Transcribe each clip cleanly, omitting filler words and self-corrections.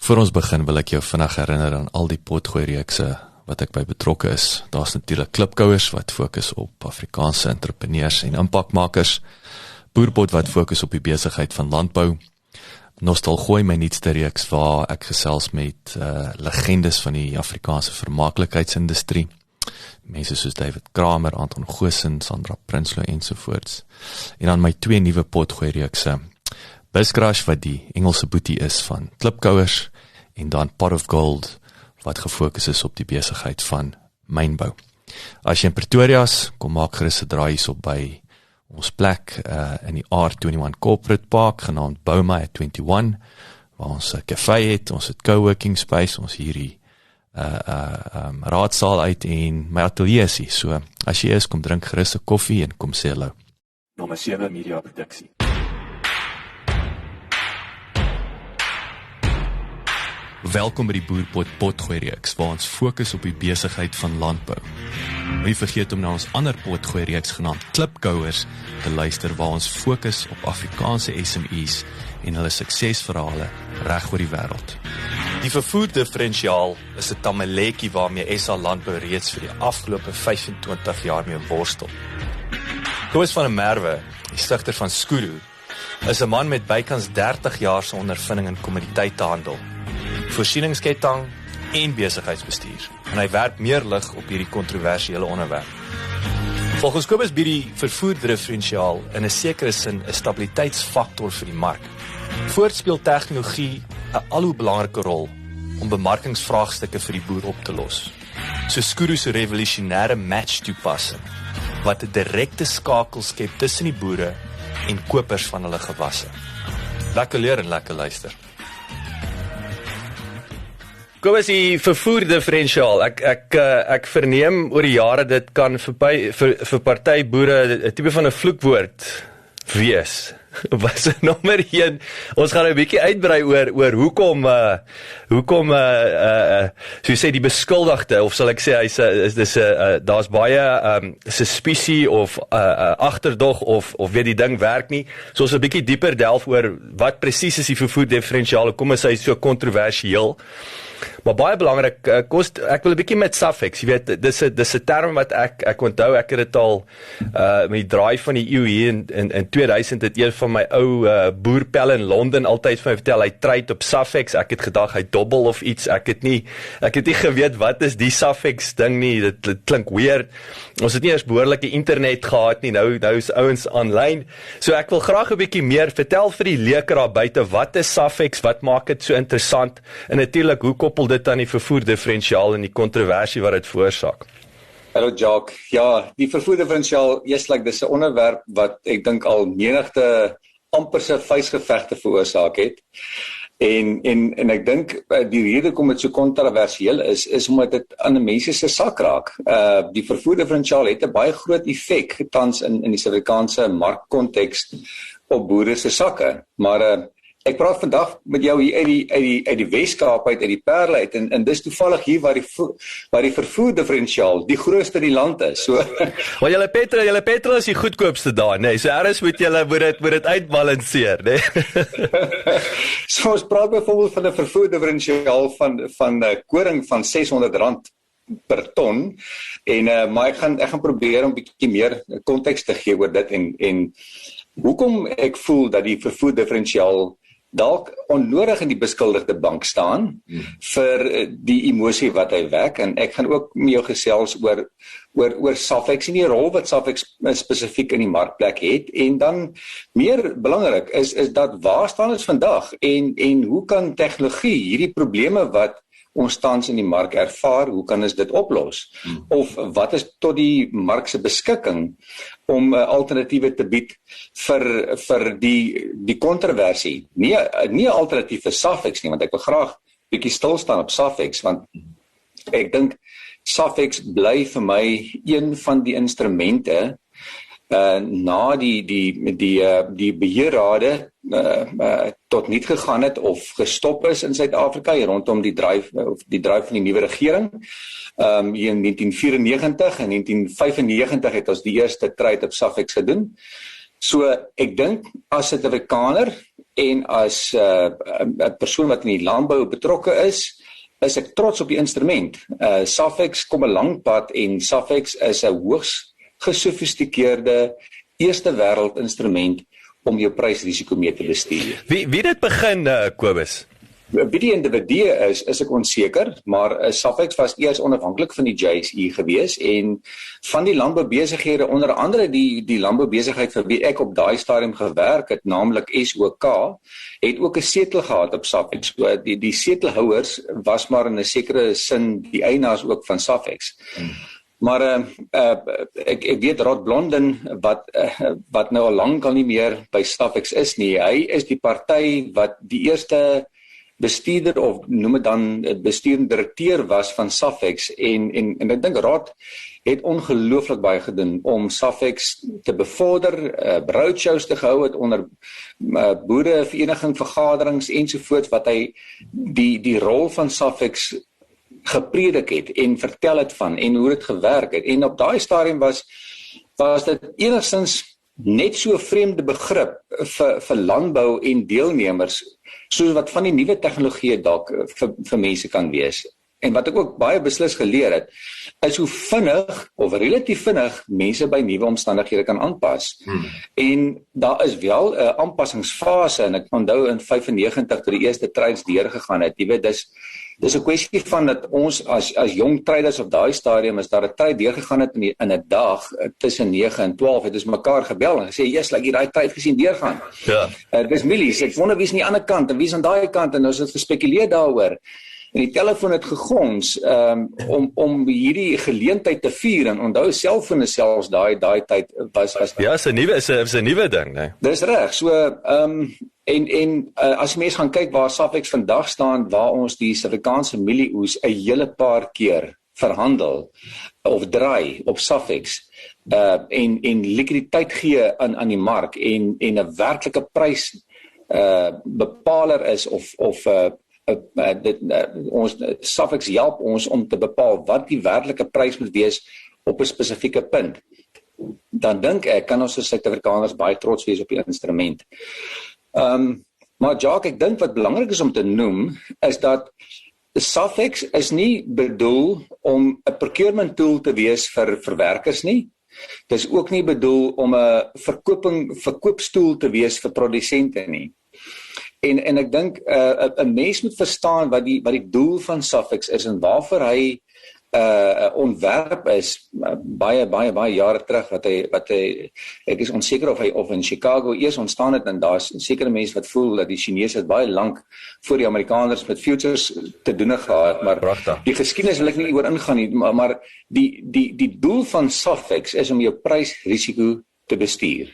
Voor ons begin wil ek jou vinnig herinner aan al die potgooi-reekse wat ek by betrokke is. Daar's natuurlik klipkouers wat fokus op Afrikaanse entrepreneurs en impakmakers, Boerpot wat fokus op die besigheid van landbou, Nostalgooi, my nuutste reeks waar ek gesels met legendes van die Afrikaanse vermaaklikheidsindustrie, mense soos David Kramer, Anton Goosen, Sandra Prinsloo ensovoorts. En dan my 2 nuwe potgooi-reekse, Buscrush wat die Engelse boetie is van klipkouers, en dan Pot of Gold wat gefokus is op die besigheid van mynbou. As jy in Pretoria is, kom maak gerus 'n draai hierop by ons plek in die R21 Corporate Park, genaamd Bouma at 21, waar ons 'n café het, ons het coworking space, ons hierdie raadsaal uit en my atelier is hier. So, as jy is, kom drink gerus 'n koffie en kom sê hallo. Nommer 7 Media Produksie. Welkom by die Boerpot potgooi-reeks, waar ons fokus op die besigheid van landbou. Moenie vergeet om na ons ander potgooi-reeks genaamd Klipkouers te luister, waar ons fokus op Afrikaanse SME's en hulle suksesverhale reg oor die wêreld. Die vervoerdifferensiaal is 'n tamaletjie waarmee SA Landbou reeds vir die afgelope 25 jaar mee worstel. Kobus van der Merwe, die stigter van Skudu, is 'n man met bykans 30 jaar se ondervinding in kommoditeitehandel, voorsieningsketting en besigheidsbestuur, en hy werp meer lig op hierdie kontroversiële onderwerp. Volgens Kobus bied die vervoerdifferensiaal in 'n sekere sin 'n stabiliteitsfaktor vir die mark. Voorts speel tegnologie 'n al hoe belangrike rol om bemarkingsvraagstukke vir die boer op te los. So Skudu se revolusionêre match toepassing, wat 'n direkte skakel skep tussen die boere en kopers van hulle gewasse. Lekker leer en lekker luister. Kobus, die vervoerdifferensiaal, ek verneem oor die jare dit kan vir party boere 'n tipe van 'n vloekwoord wees. Was nommer 1, ons gaan 'n bietjie uitbrei oor hoekom so jy sê die beskuldigde, of sal ek sê daar's baie suspisie of agterdog of weet die ding werk nie. So ons 'n bietjie dieper delf oor wat presies is die vervoerdifferensiaal, kom is hy so kontroversieel. Maar baie belangrik, ek wil 'n bietjie met suffix, jy weet, dis 'n term wat ek onthou, ek het dit al met die draai van die eeu hier in 2000 het een van my ou boerpelle in Londen altyd vir my vertel, hy trade op suffix, ek het gedag hy dobbel of iets, ek het nie geweet wat is die suffix ding nie, dit klink weird. Ons het nie eers behoorlike internet gehad nie, nou is ouens aanlyn. So ek wil graag 'n bietjie meer vertel vir die leker daar buite, wat is suffix, wat maak dit so interessant, en natuurlik hoe koppel dit aan die vervoerdifferensiaal en die kontroversie wat dit veroorsaak. Hallo Jacques, ja, die vervoerdifferensiaal, dis 'n onderwerp wat ek dink al menigte amper se vuisgevegte veroorsaak het. En ek dink die rede hoekom dit so kontroversieel is omdat dit aan mense se sak raak. Die vervoerdifferensiaal het 'n baie groot effek tans in die Suid-Afrikaanse markkonteks op boere se sakke. Maar ek praat vandag met jou hier uit die Weskaap uit die Parel uit en dis toevallig hier waar die vervoerdifferensiaal die grootste in die land is. So want julle petrol is die goedkoopste daar, nee. So eers moet dit uitbalanseer, nee. So ons praat byvoorbeeld van 'n vervoerdifferensiaal van koring van R600 per ton maar ek gaan probeer om 'n bietjie meer konteks te gee oor dit en hoekom ek voel dat die vervoerdifferensiaal dalk onnodig in die beskuldigde bank staan vir die emosie wat hy wek, en ek gaan ook met jou gesels oor suffix en die rol wat suffix spesifiek in die markplek het, en dan meer belangrik is dat waar staan ons vandag en hoe kan tegnologie hierdie probleme wat ons tans in die mark ervaar, hoe kan ons dit oplos? Of wat is tot die mark se beskikking om alternatiewe te bied vir die kontroversie? Nie 'n alternatief vir suffix nie, want ek wil graag bietjie stil staan op suffix, want ek dink suffix bly vir my een van die instrumente na die beheerrade tot niet gegaan het of gestop is in Suid-Afrika rondom die dryf van die nuwe regering. Hier in 1994 en 1995 het ons die eerste trade op suffix gedoen. So ek dink as 'n Suid-Afrikaner en as 'n persoon wat in die landbou betrokke is ek trots op die instrument. Safex kom 'n lang pad en Safex is 'n hoogs gesofistikeerde eerste wêreld instrument om jou prysrisiko mee te bestuur. Wie dit begin, Kobus? Wie die individue is ek onseker, maar Safex was eers onafhanklik van die JSE gewees en van die landboubesighede, onder andere die landboubesigheid vir wie ek op daai stadium gewerk het, naamlik SOK, het ook 'n setel gehad op Safex. So die setelhouers was maar in 'n sekere sin die eienaars ook van Safex. Maar ek weet Rod Blondin wat nou al lank al nie meer by Safex is nie. Hy is die party wat die eerste bestuurder of noem dit dan bestuurende direkteur was van Safex en ek dink Rod het ongelooflik baie gedoen om Safex te bevorder, roadshows te gehou het onder boerevereniging vergaderings ensovoorts wat hy die rol van Safex gepredik het en vertel het van en hoe dit gewerk het. En op daai stadium was dit enigstens net so 'n vreemde begrip vir landbou en deelnemers soos wat van die nuwe tegnologie dalk vir mense kan wees. En wat ek ook baie beslis geleer het, is hoe vinnig of relatief vinnig mense by nuwe omstandighede kan aanpas. En daar is wel 'n aanpassingsfase en ek onthou in 95 toe die eerste trades deurgegaan het. Jy weet dis 'n kwessie van dat ons as jong traders op daai stadium is daar 'n trade deurgegaan het in 'n dag tussen 9 en 12 het ons mekaar gebel en gesê, "Yes, like jy daai trade gesien deurgaan." Ja. Dis milies. Ek wonder wie's aan die ander kant en wie's aan daai kant en ons het gespekuleer daaroor. En die telefoon het gegons om hierdie geleentheid te vier en onthou selfone selfs daai tyd was Ja, is 'n nuwe ding, nee. Dis reg. So as mense gaan kyk waar Safex vandag staan, waar ons die Suid-Afrikaanse mielieoes 'n hele paar keer verhandel of draai op Safex en likwiditeit gee aan die mark en 'n werklike prys bepaler is of ons Safex help ons om te bepaal wat die werklike prys moet wees op 'n spesifieke punt. Dan dink ek kan ons as Suid-Afrikaners baie trots wees op die instrument. Maar Jacques, ek dink wat belangrik is om te noem is dat Safex is nie bedoel om 'n procurement tool te wees vir verwerkers nie. Dit is ook nie bedoel om 'n verkoopstoel te wees vir produsente nie. En ek dink 'n mens moet verstaan wat die doel van Safex is en waarvoor hy ontwerp is baie jare terug wat hy ek is onseker of in Chicago eers ontstaan het en daar's sekere mense wat voel dat die Chinese het baie lank voor die Amerikaners met futures te doen gehad, maar die geskiedenis wil ek nie oor ingaan nie, maar die doel van Safex is om jou prysrisiko te bestuur.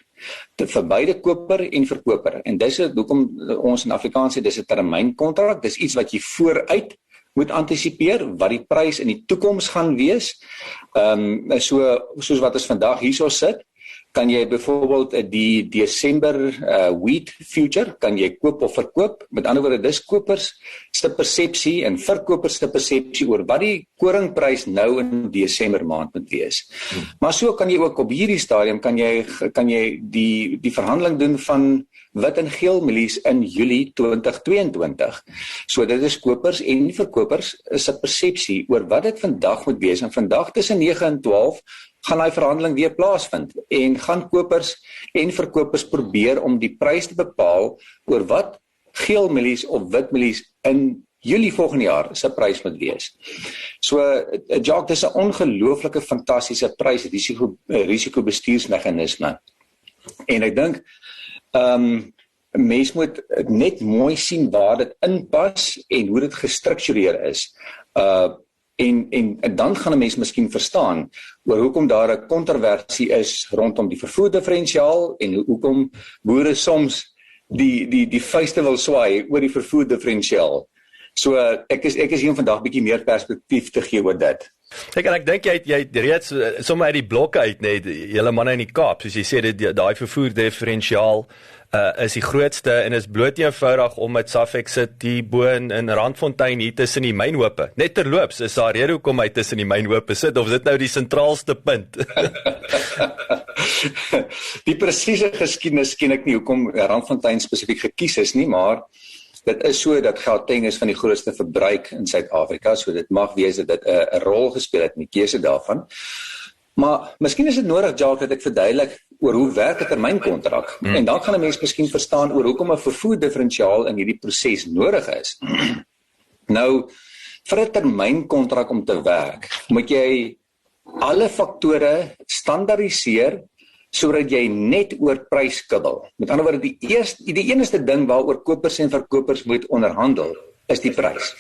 Vir beide koper en verkoper. En dis hoekom ons in Afrikaans sê dis 'n termynkontrak, dis iets wat jy vooruit moet antisipeer wat die prys in die toekoms gaan wees. Soos wat ons vandag hierso sit, kan jy byvoorbeeld die Desember wheat future kan jy koop of verkoop. Met ander woorde, dis kopers se persepsie en verkopers se persepsie oor wat die koringprys nou in Desember maand moet wees. Maar so kan jy ook op hierdie stadium kan jy die verhandeling doen van wit en geel mielies in Julie 2022. So dit is kopers en verkopers se persepsie oor wat dit vandag moet wees. En vandag tussen 9 en 12 gaan daai verhandeling weer plaasvind en gaan kopers en verkopers probeer om die prys te bepaal oor wat geel mielies of wit mielies in Julie volgende jaar se prys moet wees. So Jacques, dis 'n ongelooflike fantastiese risiko bestuursmeganisme. En ek dink mens moet net mooi sien waar dit inpas en hoe dit gestruktureer is. En dan gaan 'n mens miskien verstaan oor hoekom daar 'n kontroversie is rondom die vervoerdifferensiaal en hoekom boere soms die vuiste wil swaai oor die vervoerdifferensiaal. So ek is hier om vandag bietjie meer perspektief te gee oor dit. Kyk, en ek dink jy reeds sommer uit die blokke uit net julle manne in die Kaap, soos jy sê daai vervoerdifferensiaal is die grootste en is bloot eenvoudig omdat Safex sit die bo in Randfontein hier tussen die mynhope. Net terloops, is daar rede hoekom hy tussen die mynhope sit, of is dit nou die sentraalste punt? Die presiese geskiedenis ken ek nie hoekom Randfontein spesifiek gekies is nie, maar dit is so dat Gauteng is van die grootste verbruik in Suid-Afrika, so dit mag wees dat dit 'n rol gespeel het in die keuse daarvan. Maar miskien is dit nodig, Jacques, dat ek verduidelik oor hoe werk 'n termynkontrak. En dan gaan 'n mens miskien verstaan oor hoekom 'n vervoerdifferensiaal in hierdie proses nodig is. Nou, vir 'n termynkontrak om te werk, moet jy alle faktore standaardiseer sodat jy net oor prys kibbel. Met ander woorde, die enigste ding waaroor kopers en verkopers moet onderhandel is die prys.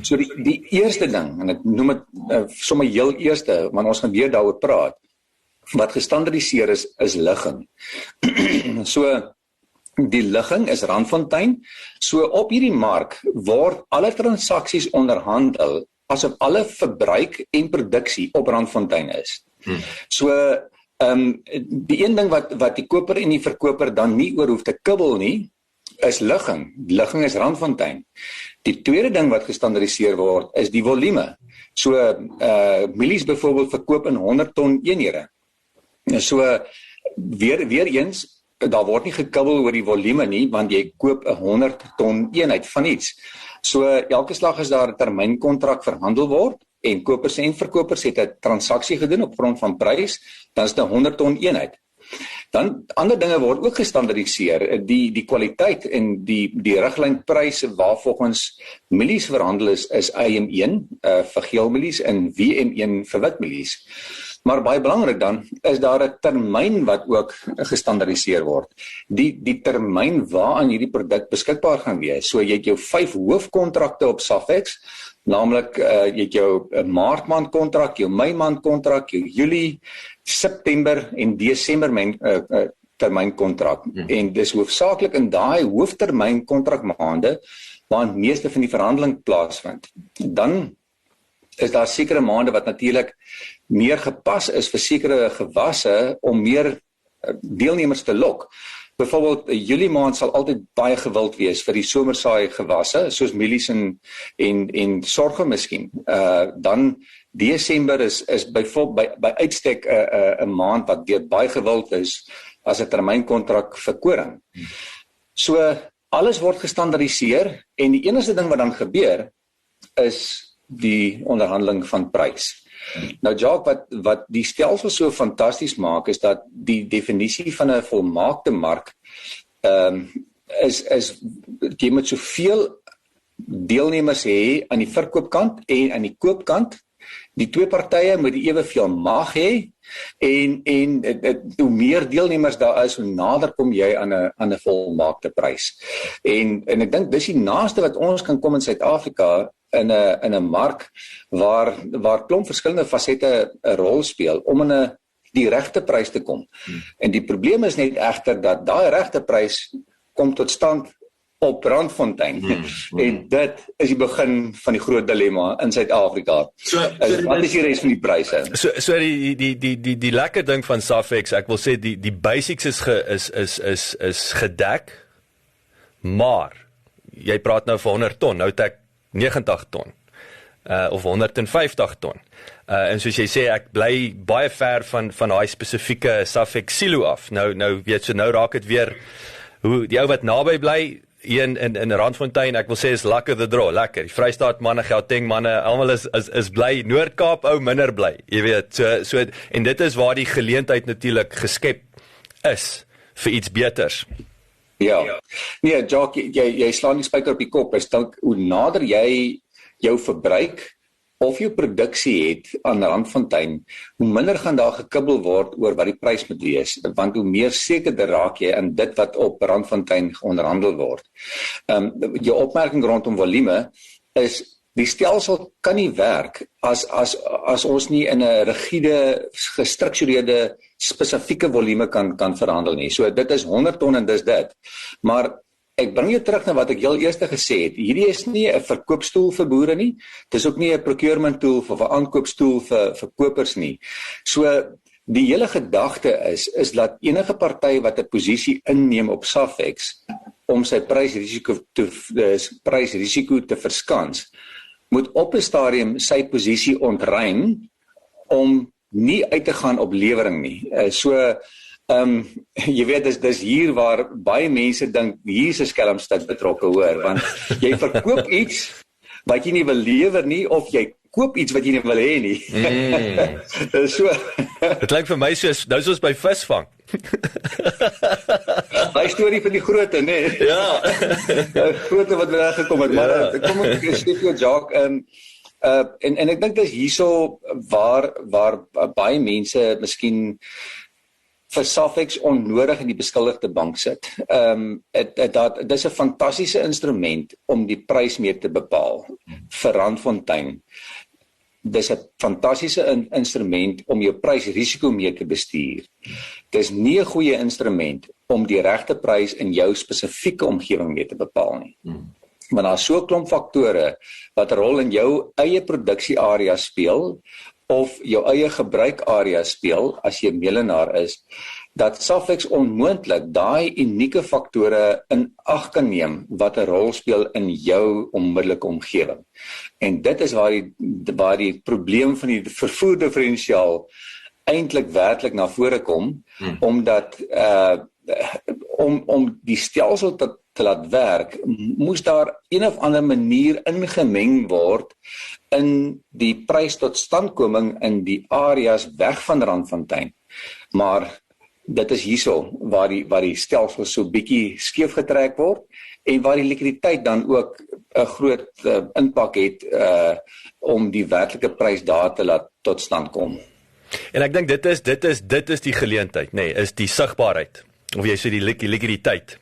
So die eerste ding, en ek noem dit sommer heel eerste, want ons gaan weer daaroor praat, wat gestandaardiseer is ligging. So die ligging is Randfontein. So op hierdie mark word alle transaksies onderhandel asof alle verbruik en produksie op Randfontein is. So die een ding wat die koper en die verkoper dan nie oor hoef te kibbel nie, is ligging. Ligging is Randfontein. Die tweede ding wat gestandaardiseer word, is die volume. So Millies byvoorbeeld verkoop in 100 ton eenhede. So weer eens, daar word nie gekibbel oor die volume nie, want jy koop 'n 100 ton eenheid van iets. So elke slag as daar 'n termynkontrak verhandel word en kopers en verkopers het 'n transaksie gedoen op grond van prys, dan is dit 'n 100 ton eenheid. Dan ander dinge word ook gestandaardiseer, die kwaliteit en die riglynpryse waarvolgens Millies verhandel is IM1 vir geel Millies en WM1 vir wit Millies. Maar baie belangrik dan is daar 'n termyn wat ook gestandaardiseer word. Die termyn waaraan hierdie produk beskikbaar gaan wees. So jy het jou 5 hoofkontrakte op Safex, naamlik jy het jou Maart-maand kontrak, jou Mei-maand kontrak, jou Julie, September en Desember termynkontrak. En dis hoofsaaklik in daai hooftermynkontrakmaande waarin meeste van die verhandeling plaasvind. Dan is daar sekere maande wat natuurlik meer gepas is vir sekere gewasse om meer deelnemers te lok. Byvoorbeeld, Julie maand sal altyd baie gewild wees vir die somersaai gewasse, soos mielies en sorge miskien. Dan Desember is byvoorbeeld by uitstek 'n maand wat weer baie gewild is as 'n termynkontrak vir koring. So alles word gestandaardiseer en die enigste ding wat dan gebeur is die onderhandeling van prys. Nou Jacques, wat die stelsel so fantasties maak, is dat die definisie van 'n volmaakte mark is jy moet soveel deelnemers hê aan die verkoopkant en aan die koopkant. Die twee partye moet eweveel mag hê en hoe meer deelnemers daar is, hoe nader kom jy aan 'n volmaakte prys. En ek dink dis die naaste wat ons kan kom in Suid-Afrika in 'n mark waar klomp verskillende fasette 'n rol speel om in die regte prys te kom. En die probleem is net egter dat daai regte prys kom tot stand op Randfontein. En dit is die begin van die groot dilemma in Suid-Afrika. Wat is die res van die pryse? So die lekker ding van Safex, ek wil sê die basics is gedek, maar jy praat nou vir 100 ton, nou het ek 90 ton of 150 ton. En soos jy sê, ek bly baie ver van daai spesifieke Safex silo af. Nou weet so nou raak dit weer hoe die ou wat naby bly hier in Randfontein, ek wil sê is luck of the draw, lekker. Die Vrystaat manne, Gauteng manne, almal is bly, Noord-Kaap ou minder bly. Jy weet, so en dit is waar die geleentheid natuurlik geskep is vir iets beters. Ja. Nee, Jacques, jy slaan die spyker op die kop. Is dink hoe nader jy jou verbruik of jou produksie het aan Randfontein, hoe minder gaan daar gekibbel word oor wat die prys moet wees, want hoe meer sekerder raak jy in dit wat op Randfontein onderhandel word. Jou opmerking rondom volume is, die stelsel kan nie werk as ons nie in 'n rigiede, gestruktureerde, spesifieke volume kan verhandel nie. So dit is 100 ton en dis dit. Maar ek bring jou terug na wat ek heel eers gesê het. Hierdie is nie 'n verkoopstoel vir boere nie. Dis ook nie 'n procurement tool of 'n aankoopstoel vir kopers nie. So die hele gedagte is dat enige party wat 'n posisie inneem op Safex om sy prysrisiko te verskans, moet op 'n stadium sy posisie ontruim om nie uit te gaan op lewering nie. Jy weet, dis hier waar baie mense dink, hier is 'n skelmstuk betrokke, hoor, want jy verkoop iets wat jy nie wil lewer nie, of jy koop iets wat jy nie wil hê nie. Dit klink vir my soos by visvang. Daai storie van die groote, nee. Ja. Groote wat weggekom het, maar kom ek sê vir jou, Jacques, en ek dink dis hierso waar baie mense miskien vir Safex onnodig in die beskuldigde bank sit. Dis 'n fantastiese instrument om die prys mee te bepaal vir Randfontein. Dis 'n fantastiese instrument om jou prysrisiko mee te bestuur. Dis nie 'n goeie instrument om die regte prys in jou spesifieke omgewing mee te bepaal nie. Want daar is so 'n klomp faktore wat 'n rol in jou eie produksiearea speel of jou eie gebruikarea speel as jy 'n melenaar is, dat Safex onmoontlik daai unieke faktore in ag kan neem wat 'n rol speel in jou onmiddellike omgewing. En dit is waar die probleem van die vervoerdifferensiaal eintlik werklik na vore kom, omdat om die stelsel te laat werk, moes daar een of ander manier ingemeng word in die prys-tot-standkoming in die areas weg van Randfontein. Maar dit is hierso waar die stelsel so bietjie skeef getrek word en waar die likwiditeit dan ook 'n groot impak het om die werklike prys daar te laat tot stand kom. En ek dink dit is die geleentheid, nee, is die sigbaarheid, of jy sê die likwiditeit.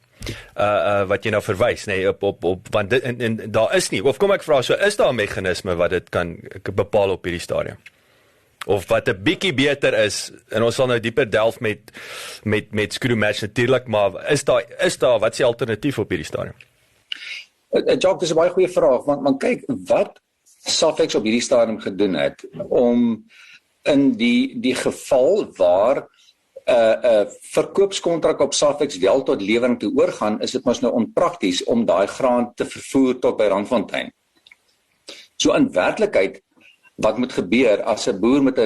Wat jy nou verwys, nee, op want dit, en daar is nie, of kom ek vra, so is daar 'n meganisme wat dit kan bepaal op hierdie stadium? Of wat 'n bietjie beter is, en ons sal nou dieper delf met Screwmatch natuurlik, maar is daar wat is die alternatief op hierdie stadium? Jacques, dis 'n baie goeie vraag, want kyk wat Safex op hierdie stadium gedoen het om in die geval waar 'n verkoopskontrak op Safex wel tot lewering toe oorgaan, is dit mos nou onprakties om daai graan te vervoer tot by Randfontein. So in werklikheid, wat moet gebeur as 'n boer met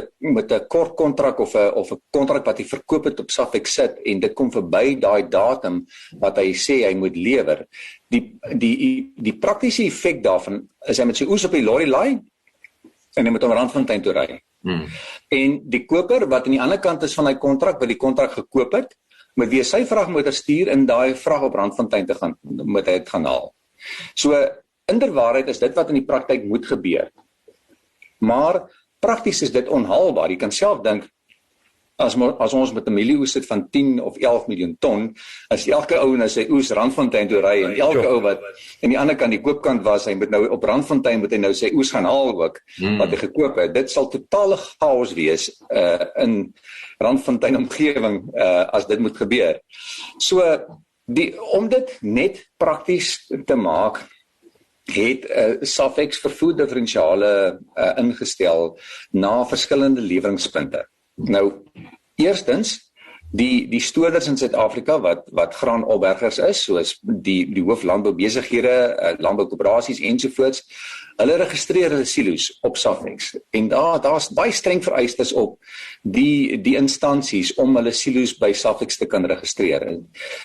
'n kort kontrak of 'n kontrak wat hy verkoop het op Safex sit en dit kom verby daai datum wat hy sê hy moet lewer. Die praktiese effek daarvan is hy met sy oes op die lorry laai en hy moet om Randfontein toe ry. En die koper wat aan die ander kant is van hy kontrak, wat die kontrak gekoop het, moet weer sy vragmotor stuur in daai vrag op Randfontein te gaan, moet hy dit gaan haal. So inderwaarheid is dit wat in die praktyk moet gebeur. Maar prakties is dit onhaalbaar. Jy kan self dink, as ons met 'n mielieoes sit van 10 of 11 miljoen ton, as elke ou na sy oes Randfontein toe ry en elke ou wat aan die ander kant die koopkant was, hy moet nou op Randfontein moet hy nou sy oes gaan haal ook, wat hy gekoop het. Dit sal totale chaos wees in Randfontein omgewing as dit moet gebeur. So om dit net prakties te maak, het Safex vervoerdifferensiale ingestel na verskillende leweringspunte. Nou, eerstens, die stoorders in Suid-Afrika wat graanopbergers is, soos die hooflandboubesighede, landboukoöperasies ensovoorts, hulle registreer hulle silo's op Safex. En daar's baie streng vereistes op die instansies om hulle silo's by Safex te kan registreer.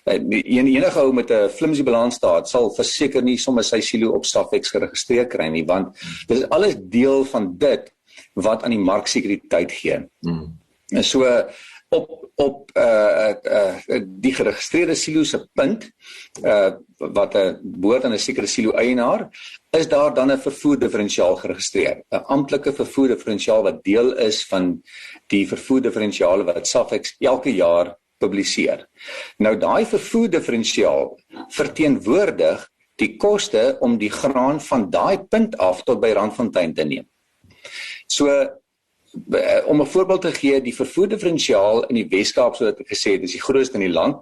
Enige ou met 'n flimsy balansstaat sal verseker nie sommer sy silo op Safex geregistreer kry nie, want dit is alles deel van dit wat aan die marksekuriteit gee. So op die geregistreerde silo se punt wat behoort aan 'n sekere silo eienaar, is daar dan 'n vervoerdifferensiaal geregistreer, 'n amptelike vervoerdifferensiaal wat deel is van die vervoerdifferensiale wat Safex elke jaar publiseer. Nou daai vervoerdifferensiaal verteenwoordig die koste om die graan van daai punt af tot by Randfontein te neem. So om 'n voorbeeld te gee, die vervoerdifferensiaal in die Weskaap, soos ek gesê het, is die grootste in die land.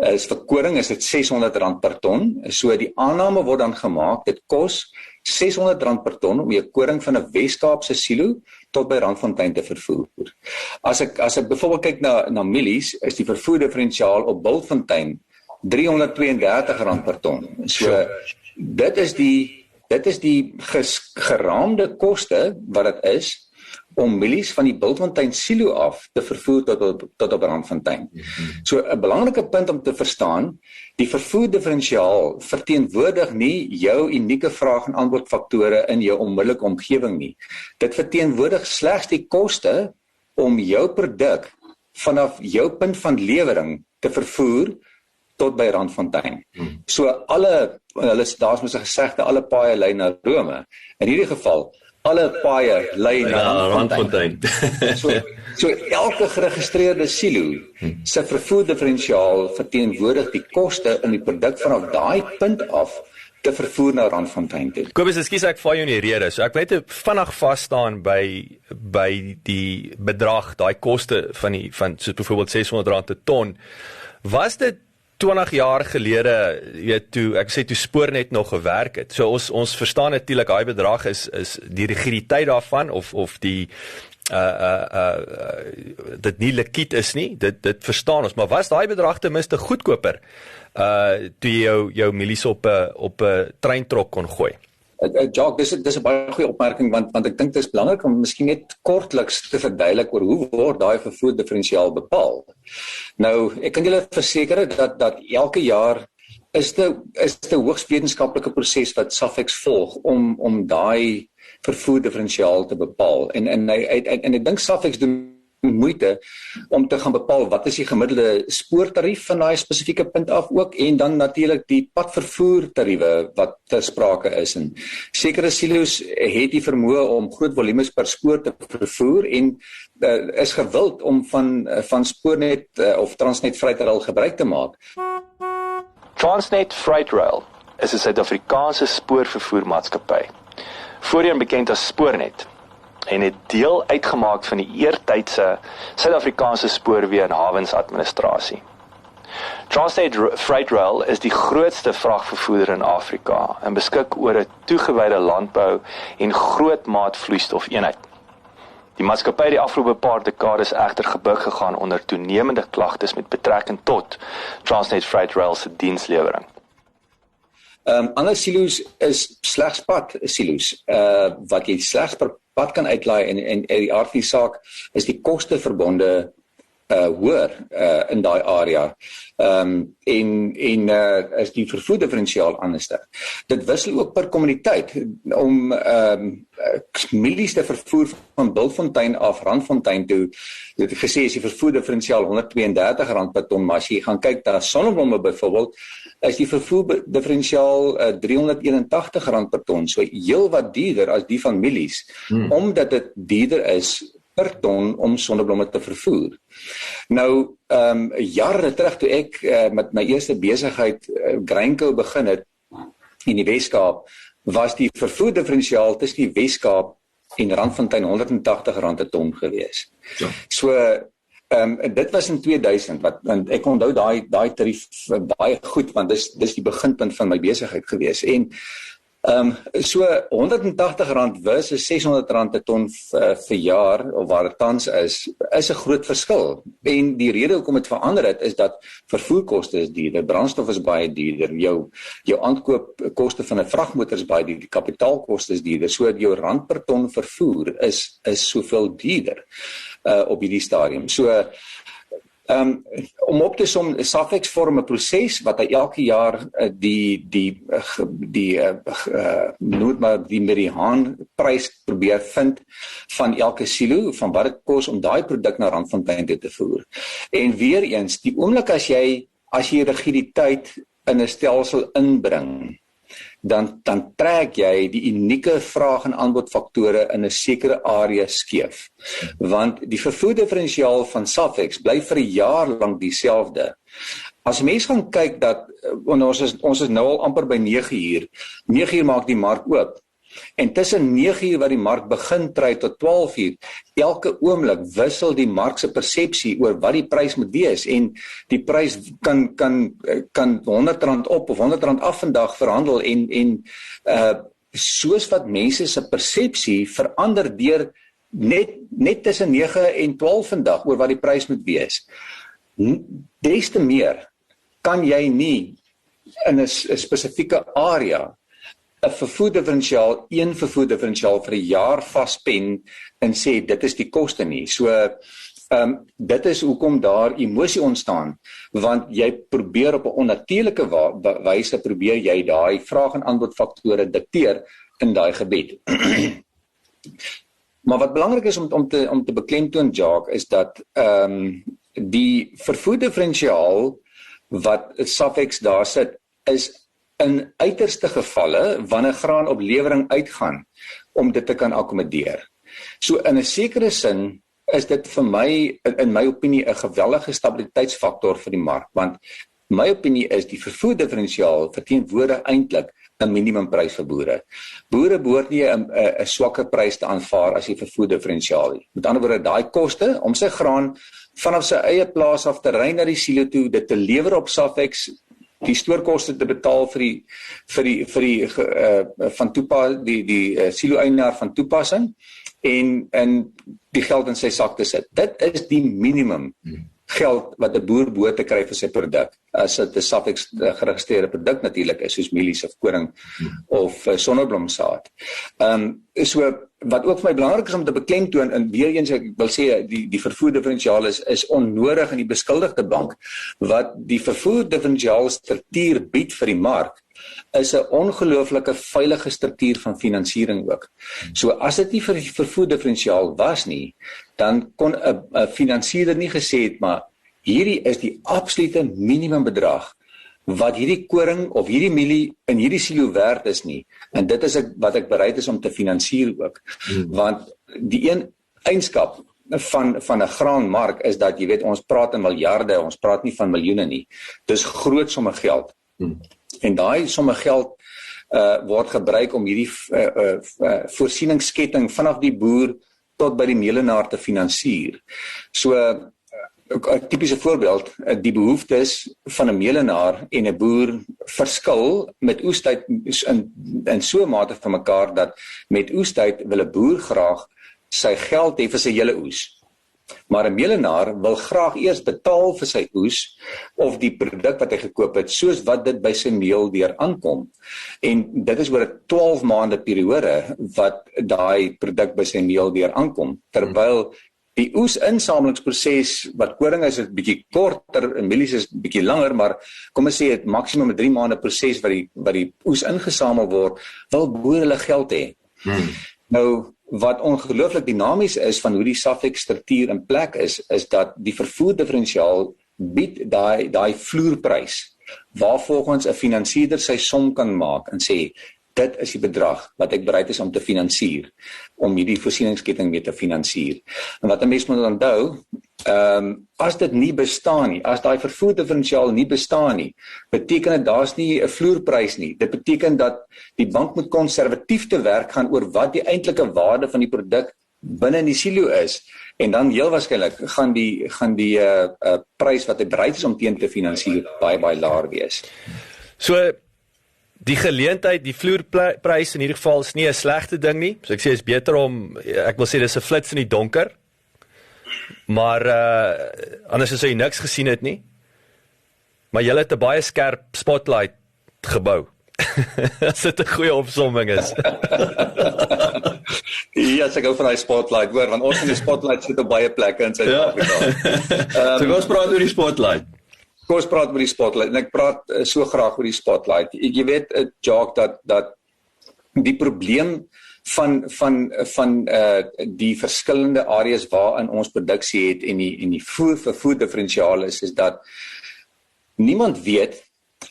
Is vir koring is dit R600 per ton. So die aanname word dan gemaak, dit kos R600 per ton om jou koring van 'n Wes-Kaapse silo tot by Randfontein te vervoer. As ek byvoorbeeld kyk na mielies, is die vervoer diferensiaal op Bultfontein R332 per ton. So dit is die geraamde koste wat dit is om mielies van die Bultfontein silo af te vervoer tot op Randfontein. So 'n belangrike punt om te verstaan, die vervoer diferensiaal verteenwoordig nie jou unieke vraag en aanbod faktore in jou onmiddellike omgewing nie. Dit verteenwoordig slegs die koste om jou produk vanaf jou punt van lewering te vervoer tot by Randfontein. So daar's mos 'n gesegde, alle paaie lei na Rome. In hierdie geval alle paaie lei na Randfontein. So elke geregistreerde silo se vervoer diferensiaal verteenwoordig die koste in die produk vanaf daai punt af te vervoer na Randfontein toe. Kobus, ekskuus ek val jou in die rede. So ek weet vinnig vas staan by die bedrag, daai koste van soos byvoorbeeld R600 'n ton. Was dit 20 jaar gelede, toe Spoornet nog gewerk het. So ons verstaan natuurlik daai bedrag is die rigiditeit daarvan of die dit nie likwid is nie. Dit verstaan ons, maar was daai bedrag ten minste goedkoper toe jy jou mielies op 'n treintrok kon gooi? Jacques, dis 'n baie goeie opmerking want ek dink dit is belangrik om miskien net kortliks te verduidelik oor hoe word daai vervoer diferensiaal bepaal. Nou, ek kan julle verseker dat elke jaar is 'n hoogs wetenskaplike proses wat Safex volg om daai vervoer diferensiaal te bepaal. En ek dink Safex doen moeite om te gaan bepaal wat is die gemiddelde spoortarief van daai spesifieke punt af ook, en dan natuurlik die padvervoertariewe wat ter sprake is. En sekere silo's het die vermoë om groot volumes per spoor te vervoer en is gewild om van Spoornet of Transnet Freight Rail gebruik te maak. Transnet Freight Rail is 'n Suid-Afrikaanse spoorvervoermaatskappy, voorheen bekend as Spoornet, en het deel uitgemaak van die eertydse Suid-Afrikaanse spoorweë en hawensadministrasie. Transnet Freight Rail is die grootste vragvervoerder in Afrika en beskik oor 'n toegewyde landbou en grootmaat vloeistofeenheid. Die maatskappy het die afgelope paar dekades egter gebuk gegaan onder toenemende klagtes met betrekking tot Transnet Freight Rail se dienslewering. Ander silo's is slegs pad silo's, wat jy slegs per pad kan uitlaai en die aard van die saak is die koste verbonde hoër in daai area. Is die vervoer diferensiaal anderste. Dit wissel ook per kommuniteit om mielies te vervoer van Bultfontein af Randfontein toe. Dit gesê is die vervoer diferensiaal R132 per ton, maar as jy gaan kyk na sonneblomme byvoorbeeld, is die vervoer diferensiaal R381 per ton, so heel wat duurder as die van mielies, omdat dit duurder is per ton om sonneblomme te vervoer. Nou, jare terug toe ek met my eerste besigheid Grainco begin het in die Weskaap, was die vervoer diferensiaal tussen die Weskaap en Randfontein R180 per ton gewees. Ja. So dit was in 2000 want ek onthou daai tarief baie goed want dis die beginpunt van my besigheid gewees en so R180 versus R600 per ton vir jaar of waar dit tans is 'n groot verskil. En die rede hoekom dit verander het is dat vervoerkoste is duurder, brandstof is baie duurder, jou aankoopkoste van 'n vragmotor is baie duurder, die kapitaalkoste is duurder, so jou rand per ton vervoer is soveel duurder op hierdie stadium. So om op te som, Safex vorm 'n proses wat hy elke jaar die mediaan-prys probeer vind van elke silo, van wat dit kos om daai produk na Randfontein te voer. En weer eens, die oomblik as jy rigiditeit in 'n stelsel inbring, dan trek jy die unieke vraag en aanbod faktore in 'n sekere area skeef. Want die vervoer diferensiaal van Safex bly vir 'n jaar lank dieselfde. As mense gaan kyk dat ons is nou al amper by 9:00. 9:00 maak die mark oop. En tussen 9:00 wat die mark begin trei tot 12:00, elke oomblik wissel die mark se persepsie oor wat die prys moet wees en die prys kan R100 op of R100 af vandag verhandel en soos wat mense se persepsie verander deur net tussen 9 en 12 vandag oor wat die prys moet wees. Des te meer kan jy nie in 'n spesifieke area 'n vervoerdifferensiaal, een vervoerdifferensiaal vir 'n jaar vaspen en sê dit is die koste nie. So dit is hoekom daar emosie ontstaan, want jy probeer op 'n onnatuurlike wyse probeer jy daai vraag en aanbod faktore dikteer in daai gebied. Maar wat belangrik is om te beklemtoon, Jacques, is dat die vervoerdifferensiaal wat Safex daar sit, is in uiterste gevalle wanneer graanopleweringuitgaan om dit te kan akkommodeer. So in 'n sekere sin is dit vir my, in my opinie, 'n geweldige stabiliteitsfaktor vir die mark, want my opinie is die vervoerdifferensiaal verteenwoordig eintlik 'n minimumprys vir boere. Boere behoort nie 'n swakker prys te aanvaar as die vervoerdifferensiaal nie. Met ander woorde, daai koste om sy graan vanaf sy eie plaas af te ry na die silo toe, dit te lewer op Safex, die stoorkoste te betaal vir die silo-eienaar van toepassing en die geld in sy sak te sit. Dit is die minimum geld wat 'n boer behoort te kry vir sy produk. As dit 'n Safex geregistreerde produk natuurlik is, soos mielies of koring of sonneblomsaad. So wat ook vir my belangrik is om te beklemtoon, en weer eens ek wil sê die vervoerdifferensiaal is onnodig in die beskuldigde bank. Wat die vervoerdifferensiaal struktuur bied vir die mark is 'n ongelooflike veilige struktuur van finansiering ook. So as dit nie vir die vervoerdifferensiaal was nie, dan kon 'n finansierder nie gesê het, maar hierdie is die absolute minimumbedrag wat hierdie koring of hierdie mielie in hierdie silo werd is nie. En dit is wat ek bereid is om te finansier ook. Want die een eienskap van 'n graanmark is dat jy weet ons praat in miljarde, ons praat nie van miljoene nie. Dis groot somme geld. En daai somme geld word gebruik om hierdie voorsieningssketting vanaf die boer tot by die meelenaar te finansier. So 'n tipiese voorbeeld, die behoeftes van 'n meelenaar en 'n boer verskil met oestyd in so 'n mate van mekaar dat met oestyd wil 'n boer graag sy geld hê vir sy hele oes. Maar 'n meelenaar wil graag eers betaal vir sy oes of die produk wat hy gekoop het, soos wat dit by sy meeldeur aankom. En dit is oor 'n 12 maande periode wat daai produk by sy meeldeur aankom. Terwyl die oesinsamelingsproses wat koring is 'n bietjie korter en mielies is 'n bietjie langer, maar kom ons sê dit maksimum 'n 3 maande proses wat die oes ingesamel word, wil boere hulle geld hê. Nou wat ongelooflik dinamies is van hoe die Safex struktuur in plek is dat die vervoerdifferensiaal bied daai vloerprys waarvolgens 'n finansierder sy som kan maak en sê dit is die bedrag wat ek bereid is om te finansier, om hierdie voorsieningsketting mee te finansier. En wat 'n mens moet onthou, as dit nie bestaan nie, as daai vervoerdifferensiaal nie bestaan nie, beteken dit daar's nie 'n vloerprys nie. Dit beteken dat die bank moet konservatief te werk gaan oor wat die eintlike waarde van die produk binne in die silo is, en dan heel waarskynlik gaan die prys wat hy bereid is om teen te finansier baie laer wees. So die geleentheid, die vloerprys in hierdie geval is nie 'n slegte ding nie. So ek sê is beter om, ek wil sê dis 'n flits in die donker. Maar anders as jy niks gesien het nie. Maar jy het 'n baie skerp spotlight gebou. As dit 'n goeie opsomming is. Ja, ek hou van daai spotlight, hoor, want ons in die spotlight sit op baie plekke in Suid-Afrika. So ons praat oor die spotlight. Kom ons praat oor die spotlight, en ek praat so graag oor die spotlight. Jy weet, Jacques, dat die probleem van die verskillende areas waarin ons produksie het en die vervoerdifferensiaal is dat niemand weet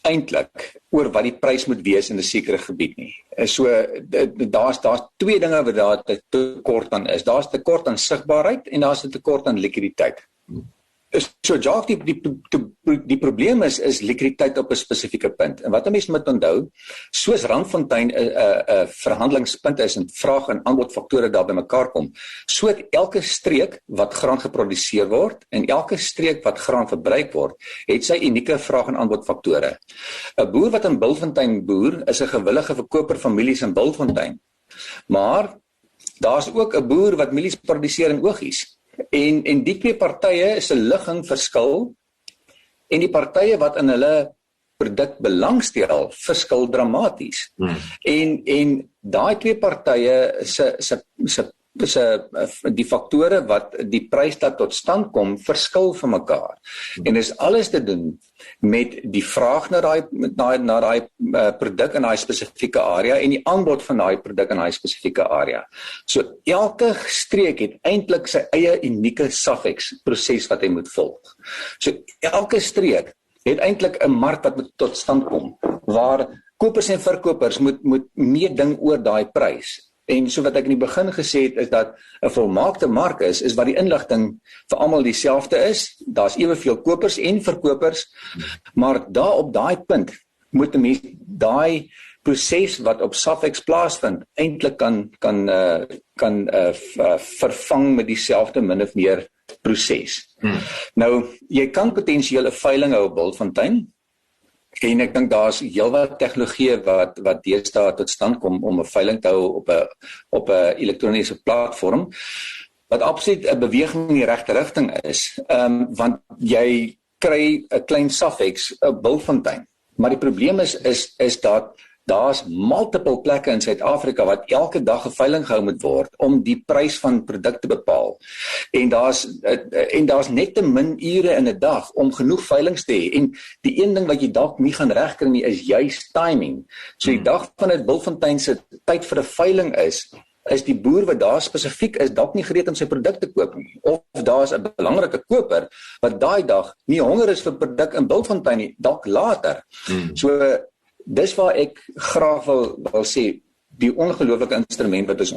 eintlik oor wat die prys moet wees in 'n sekere gebied nie. So daar's twee dinge wat daar tekort aan is. Daar's tekort aan sigbaarheid en daar's 'n tekort aan likwiditeit. So Jacques, die probleem is likwiditeit op 'n spesifieke punt. En wat 'n mens moet onthou, soos Randfontein 'n verhandelingspunt is en vraag en aanbod faktore daar bymekaar kom, so het elke streek wat graan geproduseer word en elke streek wat graan verbruik word, het sy unieke vraag en aanbod faktore. 'n Boer wat in Bultfontein boer, is 'n gewillige verkoper van mielies in Bultfontein. Maar daar's ook 'n boer wat mielies produseer in Ogies. En die twee partye se ligging verskil en die partye wat in hulle produk belangstel verskil dramaties. En daai twee partye die faktore wat die prys dat tot stand kom verskil van mekaar. En dis alles te doen met die vraag na daai produk in daai spesifieke area en die aanbod van daai produk in daai spesifieke area. So elke streek het eintlik sy eie unieke SAFEX proses wat hy moet volg. So elke streek het eintlik 'n mark wat moet tot stand kom waar kopers en verkopers moet meeding oor daai prys. En so wat ek in die begin gesê het is dat 'n volmaakte mark is waar die inligting vir almal dieselfde is. Daar's eweveel kopers en verkopers, maar daar op daai punt moet 'n mens daai proses wat op SAFEX plaasvind eintlik kan vervang met dieselfde min of meer proses. Nou, jy kan potensieel 'n veiling hou op Bultfontein. En ek dink daar's heelwat tegnologie wat deesdae tot stand kom om 'n veiling te hou op 'n elektroniese platform wat absoluut 'n beweging in die regte rigting is. Want jy kry 'n klein SAFEX op Bultfontein. Maar die probleem is dat daar's multiple plekke in Suid-Afrika wat elke dag 'n veiling gehou moet word om die prys van produkte bepaal. En daar's net te min ure in 'n dag om genoeg veilings te hê. En die een ding wat jy dalk nie gaan regkry nie is juist timing. So die dag van dit Bultfontein se tyd vir 'n veiling is die boer wat daar spesifiek is dalk nie gereed om sy produk te koop nie. Of daar's 'n belangrike koper wat daai dag nie honger is vir produk in Bultfontein nie, dalk later. So dis waar ek graag wil sê die ongelooflike instrument wat ons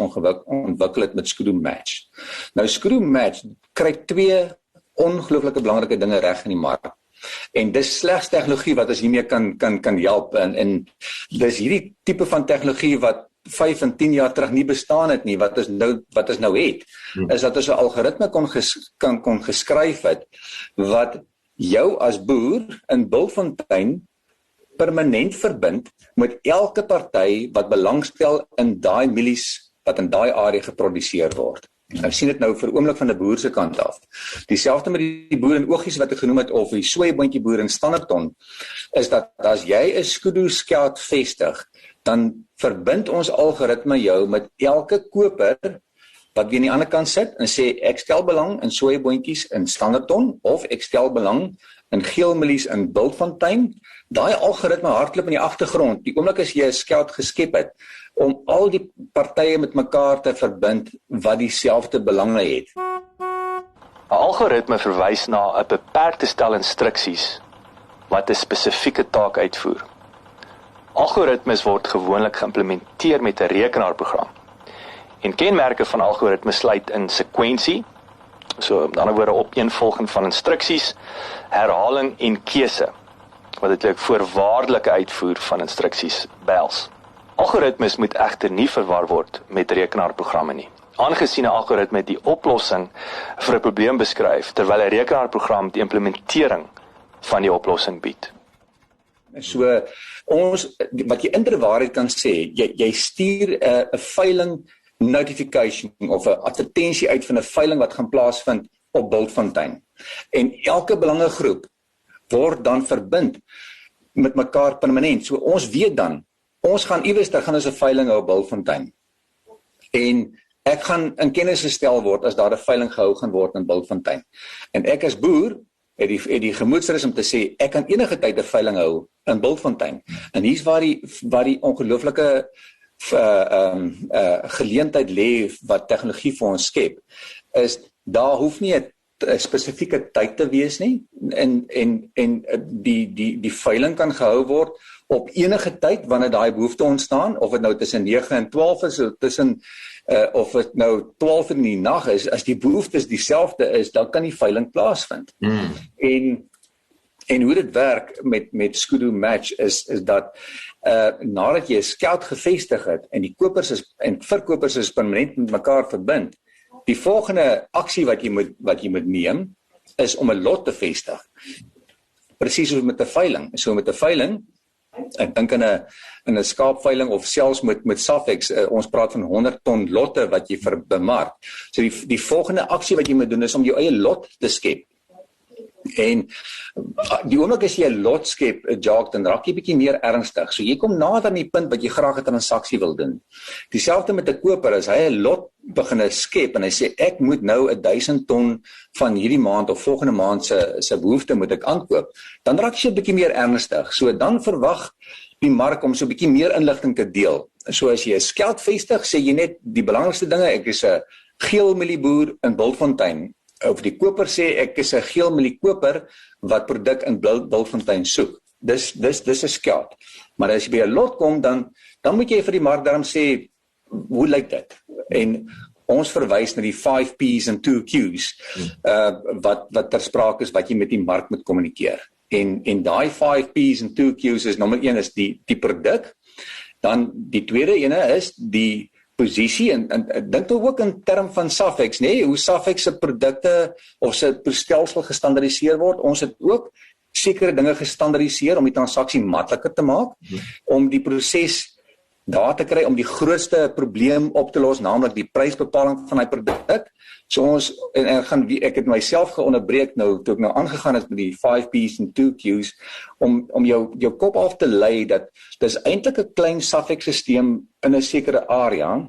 ontwikkel het met Screwmatch. Nou Screwmatch kry twee ongelooflike belangrike dinge reg in die mark. En dis slegs tegnologie wat ons hiermee kan help en dis hierdie tipe van tegnologie wat 5 en 10 jaar terug nie bestaan het nie, wat ons nou het, is dat ons 'n algoritme kon geskryf het wat jou as boer in Bultfontein permanent verbind met elke party wat belangstel in daai mielies wat in daai area geproduseer word. Nou sien dit nou vir oomblik van 'n boer se kant af. Dieselfde met die boer in Ogies wat ek genoem het of die soeiboontjie boer in Standerton, is dat as jy 'n Skudu skeld vestig, dan verbind ons algoritme jou met elke koper wat weer aan die ander kant sit en sê ek stel belang in soeiboontjies in Standerton of ek stel belang in geelmielies in Bultfontein. Daai algoritme hardloop in die agtergrond. Die oomblik as jy 'n skeld geskep het om al die partye met mekaar te verbind wat dieselfde belange het. 'n Algoritme verwys na 'n beperkte stel instruksies wat 'n spesifieke taak uitvoer. Algoritmes word gewoonlik geïmplementeer met 'n rekenaarprogram. En kenmerke van algoritmes sluit in sekwensie, so met ander woorde opeenvolging van instruksies, herhaling en keuse, wat dit voorwaardelike uitvoer van instruksies behels. Algoritmes moet egter nie verwar word met rekenaarprogramme nie. Aangesien 'n algoritme die oplossing vir 'n probleem beskryf, terwyl 'n rekenaarprogram die implementering van die oplossing bied. So wat jy inderwaarheid kan sê, jy stuur 'n veiling notification of 'n advertensie uit van 'n veiling wat gaan plaasvind op Bultfontein. En elke belangegroep word dan verbind met mekaar permanent. So ons weet dan, ons gaan iewers daar gaan ons 'n veiling hou op Bultfontein. En ek gaan in kennis gestel word as daar 'n veiling gehou gaan word in Bultfontein. En ek as boer het die gemoedsrus om te sê ek kan enige tyd 'n veiling hou in Bultfontein. En hier's waar die ongelooflike geleentheid lê wat tegnologie vir ons skep, is daar hoef nie 'n spesifieke tyd te wees nie en die veiling kan gehou word op enige tyd wanneer daai behoefte ontstaan, of dit nou tussen 9 en 12 is, of dit nou 12 in die nag is, as die behoeftes dieselfde is, dan kan die veiling plaasvind. En hoe dit werk met Skudu Match is dat nadat jy 'n skeld gevestig het en die kopers en verkopers is permanent met mekaar verbind, die volgende aksie wat jy moet neem is om 'n lot te vestig. Presies soos met 'n veiling. So met 'n veiling, ek dink in 'n skaapveiling of selfs met Safex, ons praat van 100 ton lotte wat jy bemark. So die volgende aksie wat jy moet doen is om jou eie lot te skep. En die oomblik as jy 'n lot skep, Jacques, dan raak jy bietjie meer ernstig. So jy kom nader aan die punt wat jy graag 'n transaksie wil doen. Dieselfde met 'n koper, as hy 'n lot begin skep en hy sê ek moet nou 1000 ton van hierdie maand of volgende maand se behoefte moet ek aankoop, dan raak jy 'n bietjie meer ernstig. So dan verwag die mark om so 'n bietjie meer inligting te deel. So as jy 'n skeld vestig, sê jy net die belangrikste dinge, ek is 'n geel mielieboer in Bultfontein. Of die koper sê ek is 'n geel mieliekoper wat produk in Bultfontein soek. Dis 'n skeld. Maar as jy by 'n lot kom, dan moet jy vir die mark daarom sê, hoe lyk dit? En ons verwys na die 5 P's en 2 Q's wat ter sprake is wat jy met die mark moet kommunikeer. En daai 5 P's en 2 Q's is nommer 1 is die produk. Dan die tweede ene is die posisie en dink nou ook in term van Safex, hoe Safex se produkte of se stelsel gestandaardiseer word. Ons het ook sekere dinge gestandaardiseer om die transaksie makliker te maak, om die proses daar te kry om die grootste probleem op te los, naamlik die prysbepaling van hy produk. So ek het myself geonderbreek nou toe ek nou aangegaan het met die 5 P's en 2 Q's om jou kop af te lei dat dis eintlik 'n klein Safex stelsel in 'n sekere area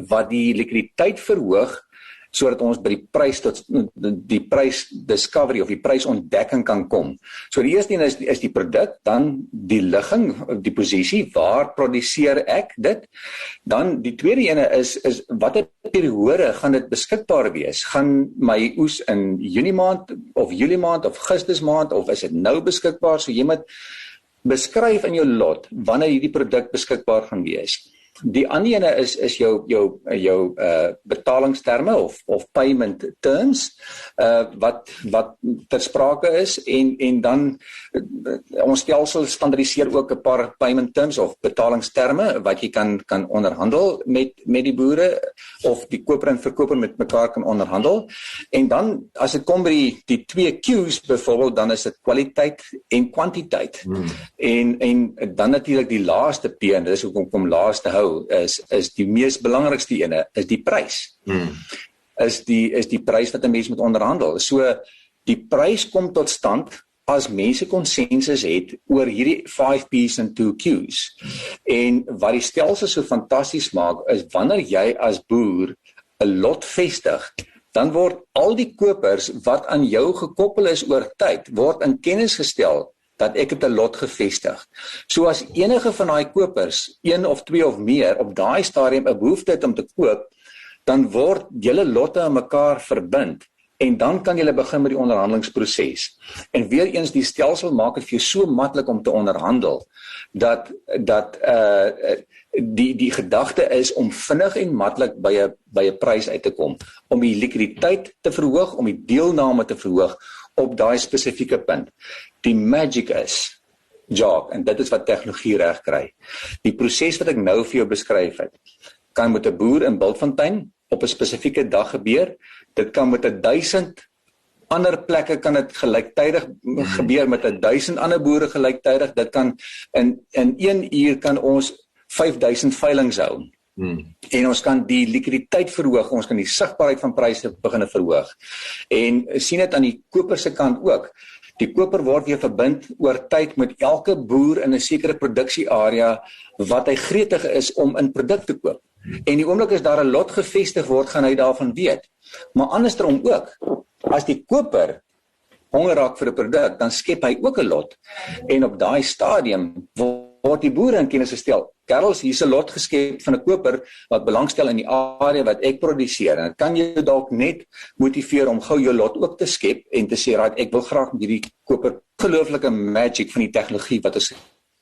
wat die likwiditeit verhoog sodat ons by die prys discovery of die prysontdekking kan kom. So die eerste een is die produk, dan die ligging, die posisie, waar produseer ek dit? Dan die tweede ene is watter periode gaan dit beskikbaar wees? Gaan my oes in Junie maand of Julie maand of Augustus maand of is dit nou beskikbaar? So jy moet beskryf in jou lot wanneer hierdie produk beskikbaar gaan wees. Die ander ene is jou betalingsterme of payment terms wat ter sprake is en dan ons stelsel standaardiseer ook 'n paar payment terms of betalingsterme wat jy kan onderhandel met die boere of die koper en verkoper met mekaar kan onderhandel. En dan as dit kom by die 2 Q's byvoorbeeld, dan is dit kwaliteit en kwantiteit. En dan natuurlik die laaste P, en dis hoekom kom laaste hou, is die mees belangrikste ene, is die prys. Is die prys wat 'n mens moet onderhandel. So die prys kom tot stand as mense konsensus het oor hierdie 5 P's en 2 Q's. En wat die stelsel so fantasties maak is wanneer jy as boer 'n lot vestig, dan word al die kopers wat aan jou gekoppel is oor tyd word in kennis gestel dat ek het 'n lot gevestig. So as enige van daai kopers, 1 of 2 of meer, op daai stadium 'n behoefte het om te koop, dan word julle lotte aan mekaar verbind en dan kan julle begin met die onderhandelingsproses. En weer eens, die stelsel maak dit vir jou so maklik om te onderhandel dat die gedagte is om vinnig en maklik by 'n prys uit te kom, om die likwiditeit te verhoog, om die deelname te verhoog op daai spesifieke punt. Die magic is, Jacques, en dit is wat tegnologie reg kry. Die proses wat ek nou vir jou beskryf het, kan met 'n boer in Bultfontein op 'n spesifieke dag gebeur. Dit kan met 1000 ander plekke kan dit gelyktydig gebeur met 1000 ander boere gelyktydig. Dit kan in 1 uur kan ons 5000 veilings hou. En ons kan die likwiditeit verhoog, ons kan die sigbaarheid van pryse begin verhoog. En sien dit aan die koper se kant ook. Die koper word weer verbind oor tyd met elke boer in 'n sekere produksiearea wat hy gretig is om in produk te koop. En die oomblik as daar 'n lot gevestig word, gaan hy daarvan weet. Maar andersom ook, as die koper honger raak vir 'n produk, dan skep hy ook 'n lot. En op daai stadium word die boere in kennis gestel. Karels, hier's 'n lot geskep van 'n koper wat belangstel in die area wat ek produseer. En dit kan jou dalk net motiveer om gou jou lot ook te skep en te sê, "Right, ek wil graag met hierdie koper." Ongelooflike magic van die tegnologie wat ons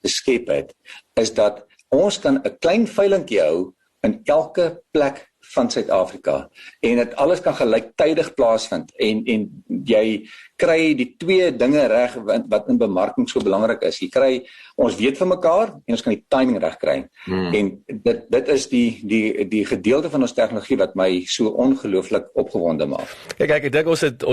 geskep het, is dat ons kan 'n klein veilingkie hou in elke plek van Suid-Afrika en dit alles kan gelyktydig plaasvind en jy kry die twee dinge reg wat in bemarking so belangrik is. Jy kry, ons weet van mekaar en ons kan die timing reg kry. En dit is die gedeelte van ons tegnologie wat my so ongelooflik opgewonde maak. Kyk, ek dink ons het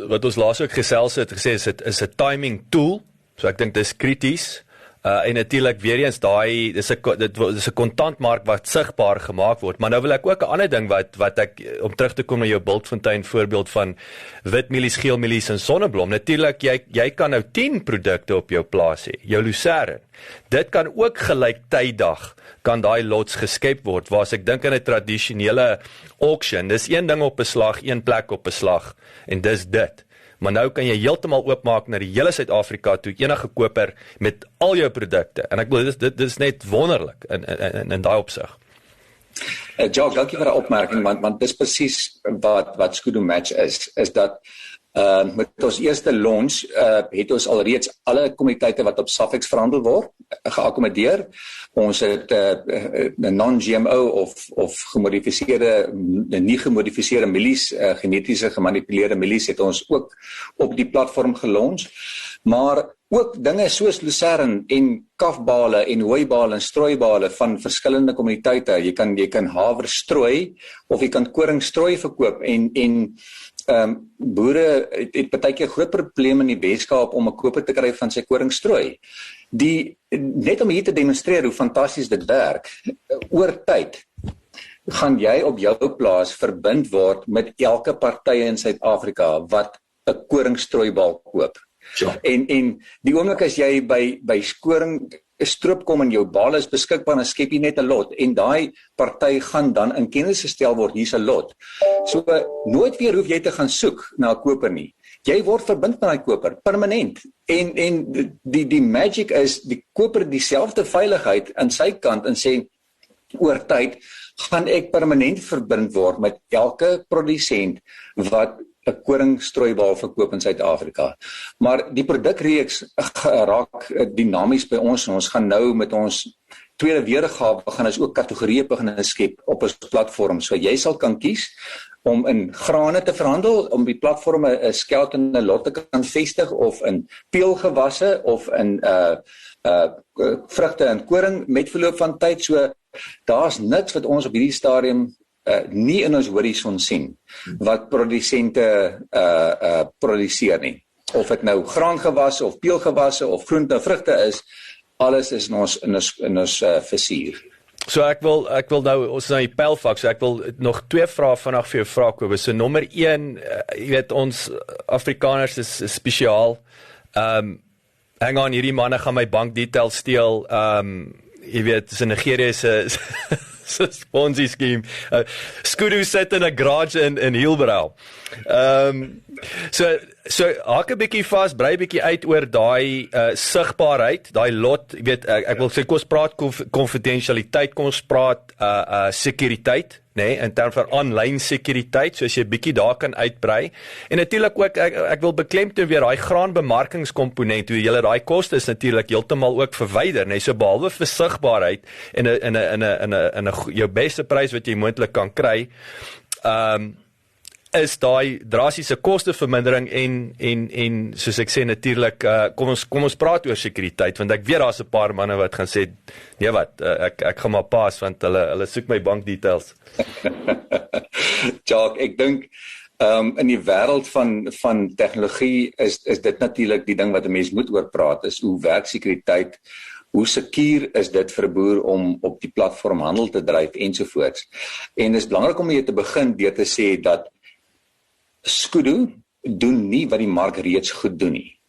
wat ons laas ook gesels het gesê is 'n timing tool. So ek dink dis krities. En natuurlik weer eens dis 'n kontantmark wat sigbaar gemaak word, maar nou wil ek ook 'n ander ding wat ek om terug te kom na jou Bultfontein voorbeeld van wit mielies, geel mielies en sonneblom. Natuurlik jy kan nou 10 produkte op jou plaas hê, jou lucerne. Dit kan ook gelyktydig kan daai lots geskep word, waar as ek dink aan 'n tradisionele auction, dis een ding op 'n slag, een plek op 'n slag en dis dit. Maar nou kan jy heeltemal oopmaak na die hele Suid-Afrika toe, enige koper met al jou produkte. En ek bedoel, dit is net wonderlik in daai opsig. Jacques, dankie vir die opmerking, want dis presies wat Skudu Match is dat met ons eerste launch het ons alreeds alle kommoditeite wat op Safex verhandel word geakkommodeer. Ons het 'n non-GMO of gemodifiseerde, nie gemodifiseerde mielies, genetiese gemanipuleerde mielies het ons ook op die platform gelons. Maar ook dinge soos lucerne en kafbale en hooibale en strooibale van verskillende kommoditeite. Jy kan haver strooi of jy kan koring strooi verkoop en boere het partykeer groot probleme in die Weskaap om 'n koper te kry van sy koringstrooi. Net om hier te demonstreer hoe fantasties dit werk, oor tyd gaan jy op jou plaas verbind word met elke party in Suid-Afrika wat 'n koringstrooibal koop. Ja. En die oomblik as jy by koring stroop kom en jou bal is beskikbaar, dan skep jy net 'n lot en daai party gaan dan in kennis gestel word, hier's 'n lot. So nooit weer hoef jy te gaan soek na 'n koper nie. Jy word verbind met daai koper permanent. En die magic is die koper dieselfde veiligheid aan sy kant en sê oor tyd gaan ek permanent verbind word met elke produsent wat 'n koringstrooibal verkoop in Suid-Afrika. Maar die produkreeks raak dinamies by ons. Ons gaan nou met ons tweede weergawe gaan ons ook kategorieë begin skep op ons platform. So jy sal kan kies om in grane te verhandel, om die platform 'n skelt en 'n lot te kan vestig of in peulgewasse of in vrugte en koring met verloop van tyd. So daar's niks wat ons op hierdie stadium nie in ons horison sien wat produsente produseer nie. Of dit nou graangewasse of peulgewasse of groente en vrugte is, alles is in ons versuur. So ek wil nou ons na die pylvak, so ek wil nog 2 vrae vinnig vir jou vra Kobus. So nommer 1, jy weet ons Afrikaners is spesiaal. Hang on, hierdie manne gaan my bankdetails steel. Jy weet, dis in Nigeria se Ponzi scheme. Skudu sit in 'n garage in Hielbrow. So haak 'n bietjie vas, brei 'n bietjie uit oor daai sigbaarheid, daai lot, jy weet ek wil sê kom ons praat konfidensialiteit, kom ons praat sekuriteit, nê, in terme van aanlyn sekuriteit, so as jy 'n bietjie daar kan uitbrei. En natuurlik ook ek wil beklemtoon weer daai graanbemarkingskomponent, hoe jy daai koste is natuurlik heeltemal ook verwyder, nê. So behalwe vir sigbaarheid en 'n jou beste prys wat jy moontlik kan kry, is daai drastiese kostevermindering en soos ek sê natuurlik kom ons praat oor sekuriteit, want ek weet daar's 'n paar manne wat gaan sê nee wat ek gaan maar pas want hulle soek my bankdetails. Jacques, ek dink in die wêreld van tegnologie is dit natuurlik die ding wat 'n mens moet oor praat, is hoe werk sekuriteit, hoe sekuur is dit vir 'n boer om op die platform handel te dryf ensovoorts. En dit is belangrik om hier te begin deur te sê dat Skudu doen nie wat die mark reeds goed doen nie.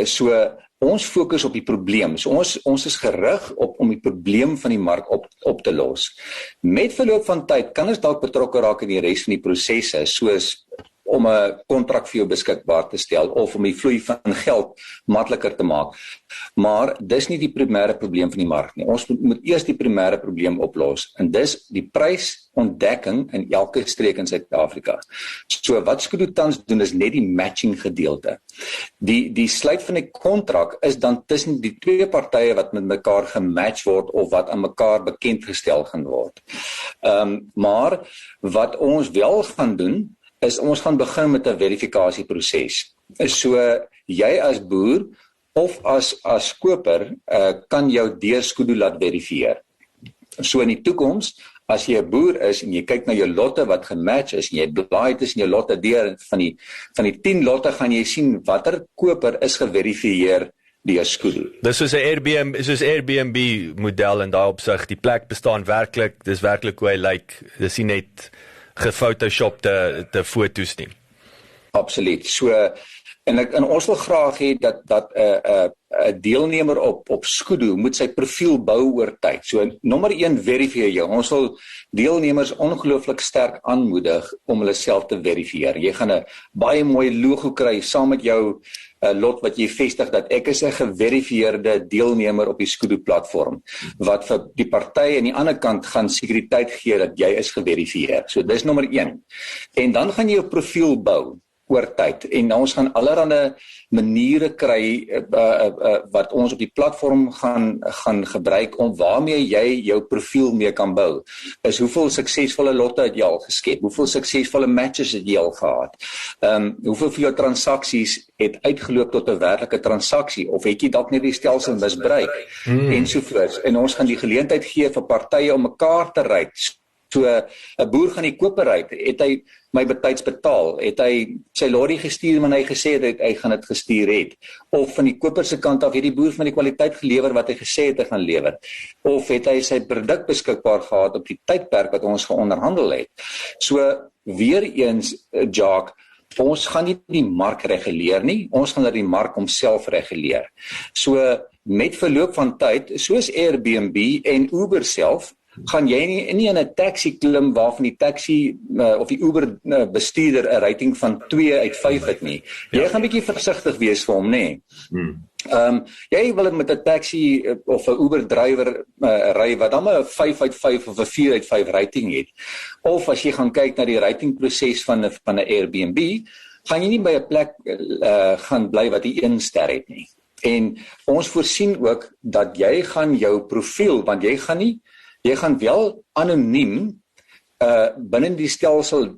So ons fokus op die probleem. So ons is gerig om die probleem van die mark op te los. Met verloop van tyd kan ons dalk betrokke raak in die res van die prosesse, soos om 'n kontrak vir jou beskikbaar te stel of om die vloei van geld makliker te maak. Maar dis nie die primêre probleem van die mark nie. Ons moet eers die primêre probleem oplos en dis die prysontdekking in elke streek in Suid-Afrika. So wat Skudu tans doen is net die matching gedeelte. Die sluit van die kontrak is dan tussen die twee partye wat met mekaar gematch word of wat aan mekaar bekendgestel gaan word. Maar wat ons wel gaan doen is ons gaan begin met 'n verifikasieproses. So jy as boer of as koper kan jou deur Skudu laat verifieer. So in die toekoms, as jy 'n boer is en jy kyk na jou lotte wat gematch is en jy blaai tussen jou lotte deur van die 10 lotte gaan jy sien watter koper is geverifieer deur Skudu. Dis soos 'n Airbnb model in daai opsig. Die plek bestaan werklik, dis werklik hoe hy lyk. Dis nie net gefotoshopte foto's nie. Absoluut. So en ons wil graag hê dat 'n deelnemer op Skudu moet sy profiel bou oor tyd. So nommer 1 verifieer jy. Ons wil deelnemers ongelooflik sterk aanmoedig om hulle self te verifieer. Jy gaan 'n baie mooi logo kry saam met jou lot wat jy vestig dat ek is 'n geverifieerde deelnemer op die Skudu platform wat vir die party aan die ander kant gaan sekuriteit gee dat jy is geverifieer. So dis nommer 1. En dan gaan jy jou profiel bou oor tyd en ons gaan allerlei maniere kry wat ons op die platform gaan gebruik om waarmee jy jou profiel mee kan bou. Is hoeveel suksesvolle lotte het jy al geskep? Hoeveel suksesvolle matches het jy al gehad? Hoeveel van jou transaksies het uitgeloop tot 'n werklike transaksie of het jy dalk net die stelsel misbruik ensovoorts. En ons gaan die geleentheid gee vir partye om mekaar te ry. So 'n boer gaan die koper uit, het hy my betyds betaal, het hy sy lorry gestuur wanneer hy gesê het hy gaan dit gestuur het, of van die koper se kant af het die boer van die kwaliteit gelewer wat hy gesê het hy gaan lewer, of het hy sy produk beskikbaar gehad op die tydperk wat ons geonderhandel het. So weer eens, Jacques, ons gaan nie die mark reguleer nie, ons gaan dat die mark homself reguleer. So met verloop van tyd, soos Airbnb en Uber self, gaan jy nie in 'n taxi klim waarvan die taxi of die Uber bestuurder 'n rating van 2 uit 5 het nie. Jy gaan bietjie versigtig wees vir hom, nê? Jy wil met 'n taxi of 'n Uber drywer ry wat dan 'n 5 uit 5 of 'n 4 uit 5 rating het. Of as jy gaan kyk na die ratingproses van 'n Airbnb, gaan jy nie by 'n plek gaan bly wat die 1 ster het nie. En ons voorsien ook dat jy gaan jou profiel, want jy gaan wel anoniem binne die stelsel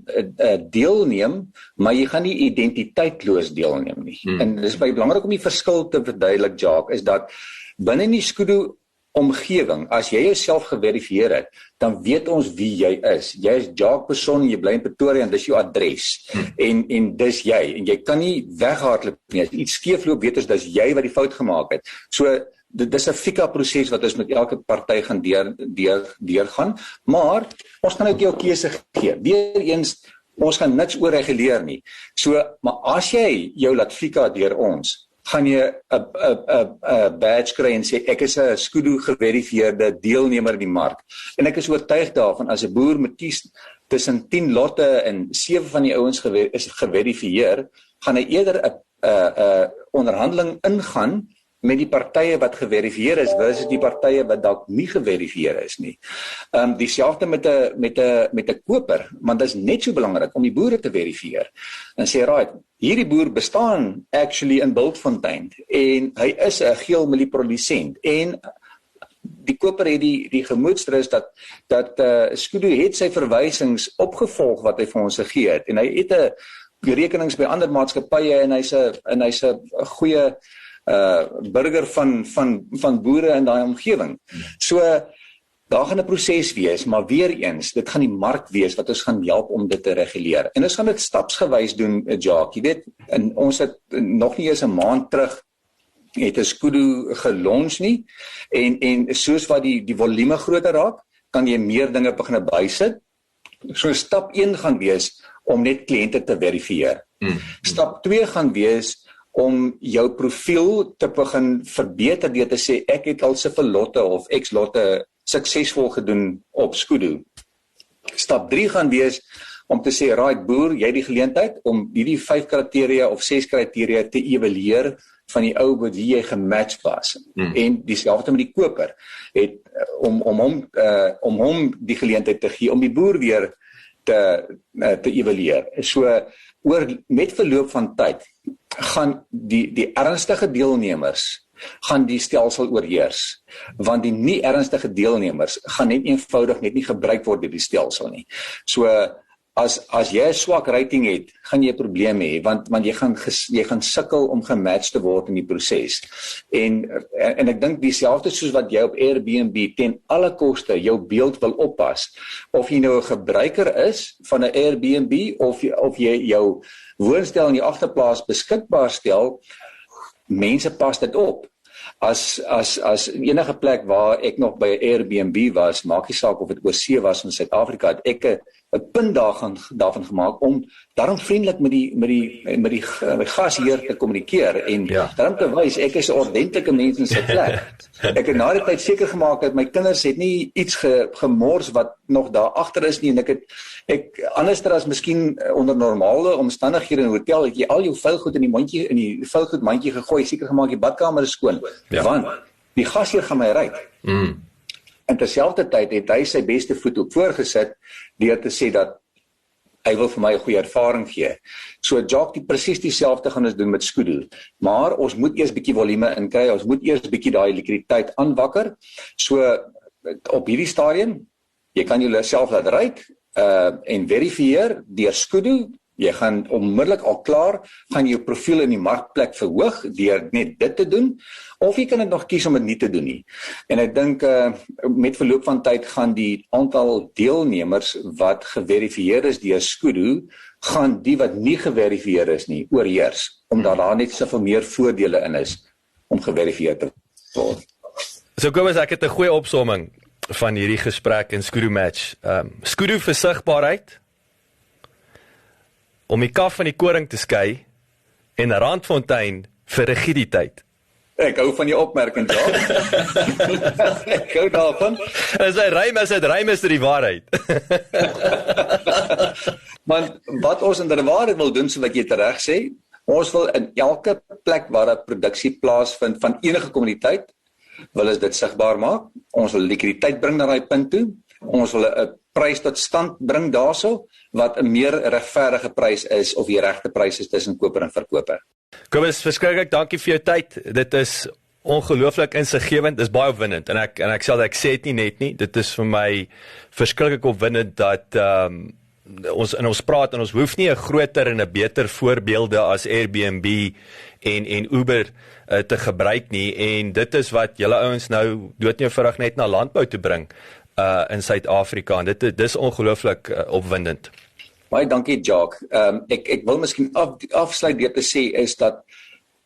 deelneem, maar jy gaan nie identiteitloos deelneem nie. En dis baie belangrik om die verskil te verduidelik, Jacques, is dat binne die Skudu omgewing, as jy jouself geverifieer het, dan weet ons wie jy is. Jy is Jacques Person, jy bly in Pretoria en dis jou adres. En dis jy. En jy kan nie weghardloop nie. As iets skeefloop, weet ons dis jy wat die fout gemaak het. So dis 'n FICA proses wat ons met elke party gaan deurgaan, maar ons gaan ook jou keuse gee. Weereens, ons gaan niks oorreguleer nie. So, maar as jy jou laat FICA deur ons, gaan jy 'n badge kry en sê ek is 'n Skudu geverifieerde deelnemer in die mark. En ek is oortuig daarvan as 'n boer moet kies tussen 10 lotte en 7 van die ouens is geverifieer, gaan hy eerder 'n onderhandeling ingaan met die partye wat geverifieer is versus die partye wat dalk nie geverifieer is nie. Dieselfde met 'n koper, want dit is net so belangrik om die boere te verifieer. En sê, right, hierdie boer bestaan actually in Bultfontein en hy is 'n geelmelieprodusent en die koper het die gemoedsrus dat Skudu het sy verwysings opgevolg wat hy vir ons gegee het en hy het 'n rekenings by ander maatskappye en hy's 'n goeie burger van boere in daai omgewing. So daar gaan 'n proses wees, maar weer eens, dit gaan die mark wees wat ons gaan help om dit te reguleer. En ons gaan dit stapsgewys doen, Jacques. Jy weet, ons het nog nie eens 'n maand terug het 'n Skudu gelons nie en soos wat die volume groter raak, kan jy meer dinge begin bysit. So stap 1 gaan wees om net kliënte te verifieer. Stap 2 gaan wees om jou profiel te begin verbeter deur te sê ek het al soveel lotte of X lotte suksesvol gedoen op Skudu. Stap 3 gaan wees om te sê, right boer, jy het die geleentheid om hierdie 5 kriteria of 6 kriteria te evalueer van die ou wat wie jy gematch was. En dieselfde met die koper, het om hom die geleentheid te gee, om die boer weer te evalueer. So, met verloop van tyd, gaan die ernstige deelnemers gaan die stelsel oorheers, want die nie ernstige deelnemers gaan net eenvoudig net nie gebruik word deur die stelsel nie. So, as jy 'n swak rating het, gaan jy 'n probleem hê, want jy gaan sukkel om gematch te word in die proses. En ek dink dieselfde soos wat jy op Airbnb ten alle koste jou beeld wil oppas, of jy nou 'n gebruiker is van 'n Airbnb of jy jou woonstel in die agterplaas beskikbaar stel, mense pas dit op. As enige plek waar ek nog by Airbnb was, maak nie saak of dit oor see was in Suid-Afrika, het ek 'n punt daarvan gemaak om daarom vriendelik met die gasheer te kommunikeer en daarom te wys ek is 'n ordentlike mens in sy plek. Ek het na die tyd seker gemaak dat my kinders het nie iets gemors wat nog daar agter is nie, en ek anderster as miskien onder normale omstandighede in 'n hotel, het jy al jou vuilgoed in die vuilgoedmandjie gegooi, seker gemaak die badkamer is skoon, want die gasheer gaan my ry. En terselfdertyd het hy sy beste voet op voorgesit deur te sê dat hy wil vir my 'n goeie ervaring gee. So Jacques, presies dieselfde gaan ons doen met Skudu. Maar ons moet eers bietjie volume inkry, ons moet eers bietjie daai likwiditeit aanwakker. So op hierdie stadium, jy kan jouself laat ry en verifieer deur Skudu. Jy gaan onmiddellik al klaar, gaan jou profiel in die markplek verhoog deur net dit te doen, of jy kan dit nog kies om dit nie te doen nie. En ek dink met verloop van tyd gaan die aantal deelnemers wat geverifieer is deur Skudu, gaan die wat nie geverifieer is nie oorheers, omdat daar net soveel meer voordele in is om geverifieer te word. So kom ek het 'n goeie opsomming van hierdie gesprek in Skudu Match. Skudu vir sigbaarheid, om die kaf van die koring te skei, en Randfontein vir rigiditeit. Ek hou van die opmerking, ja. Ek hou daarvan. As dit rym is dit die waarheid. Maar wat ons in die waarheid wil doen, so wat jy reg sê, ons wil in elke plek waar 'n produksie plaasvind van enige kommuniteit, wil ons dit sigbaar maak. Ons wil likwiditeit bring na daai punt toe. Ons wil 'n prys tot stand bring daarso, wat 'n meer regverdige prys is, of die regte prys is tussen koper en verkoper. Kobus, verskriklik dankie vir jou tyd. Dit is ongelooflik insiggewend, dis baie opwindend, en ek sê dit nie net nie, dit is vir my verskriklik opwindend dat ons praat, en ons hoef nie 'n groter en 'n beter voorbeelde as Airbnb en Uber te gebruik nie, en dit is wat julle ouens nou doodnoodig net na landbou te bring in Suid-Afrika, en dit is ongelooflik opwindend. Baie dankie, Jacques. Ek wil miskien afsluit deur te sê is dat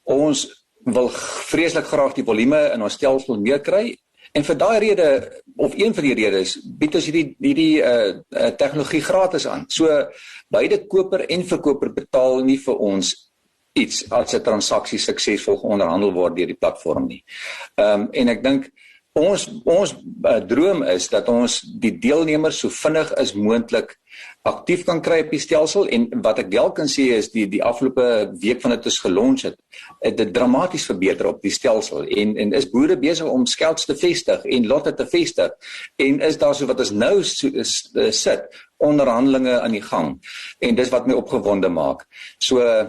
ons wil vreeslik graag die volume in ons stelsel meer kry, en vir daai rede, of een van die redes, bied ons hierdie tegnologie gratis aan. So beide koper en verkoper betaal nie vir ons iets as 'n transaksie suksesvol geonderhandel word deur die platform nie. En ek dink ons droom is dat ons die deelnemers so vinnig as moontlik aktief kan kry op die stelsel, en wat ek wel kan sê is die afgelope week van dit is gelunch het dit dramaties verbeter op die stelsel, en is boere besig om scouts te vestig en lotte te vestig, en is daar so wat ons nou sit, onderhandelinge aan die gang, en dis wat my opgewonde maak. So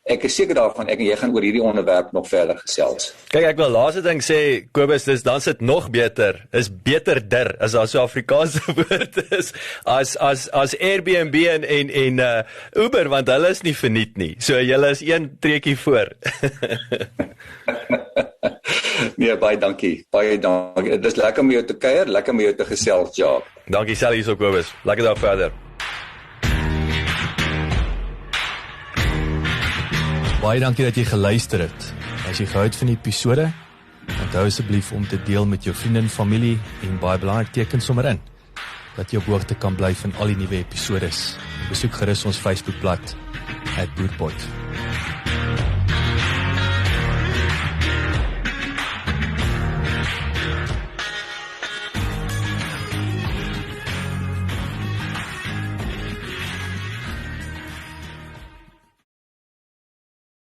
ek is seker daarvan, ek en jy gaan oor hierdie onderwerp nog verder gesels. Kyk, ek wil laaste ding sê, Kobus, dan sit nog beter, is beterder, as daar so Afrikaanse woord is, as Airbnb en Uber, want hulle is nie verniet nie, so julle is een treetjie voor. Nee, baie dankie, dit is lekker om jou te kuier, lekker om jou te gesels, ja. Dankie, sal hierso, Kobus, lekker dag verder. Baie dankie dat jy geluister het. As jy gehou het van die episode, onthou asseblief om te deel met jou vriende en familie, en baie belangrik, teken sommer in dat jy op hoogte kan bly van al die nuwe episodes. Besoek gerus ons Facebookblad @boerpot.